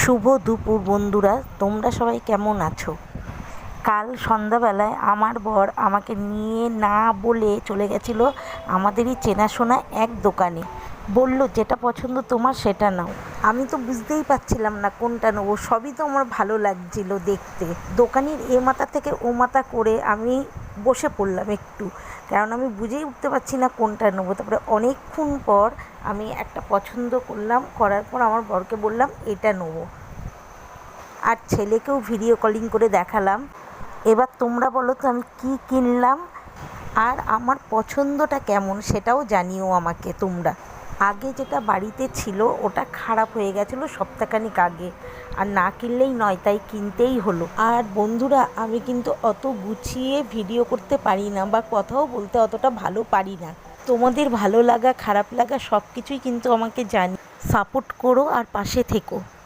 শুভ দুপুর বন্ধুরা, তোমরা সবাই কেমন আছো? কাল সন্ধ্যাবেলায় আমার বর আমাকে নিয়ে না বলে চলে গেছিলো আমাদেরই চেনাশোনা এক দোকানে। বলল, যেটা পছন্দ তোমার সেটা নাও। আমি তো বুঝতেই পারছিলাম না কোনটা নেবো, সবই তো আমার ভালো লাগছিল দেখতে। দোকানের এ মাথা থেকে ও মাথা করে আমি বসে পড়লাম একটু, কারণ আমি বুঝেই উঠতে পারছি না কোনটা নেবো। তারপরে অনেকক্ষণ পর আমি একটা পছন্দ করলাম, করার পর আমার বরকে বললাম এটা নেবো, আর ছেলেকেও ভিডিও কলিং করে দেখালাম। এবার তোমরা বলো তো আমি কী কিনলাম আর আমার পছন্দটা কেমন সেটাও জানিও আমাকে তোমরা। আগে যেটা বাড়িতে ছিল ওটা খারাপ হয়ে গেছিলো সপ্তাহখানিক আগে, আর না কিনলেই নয়, তাই কিনতেই হলো। আর বন্ধুরা, আমি কিন্তু অত গুছিয়ে ভিডিও করতে পারি না বা কথাও বলতে অতটা ভালো পারি না। তোমাদের ভালো লাগা খারাপ লাগা সব কিছুই কিন্তু আমাকে সাপোর্ট করো আর পাশে থেকো।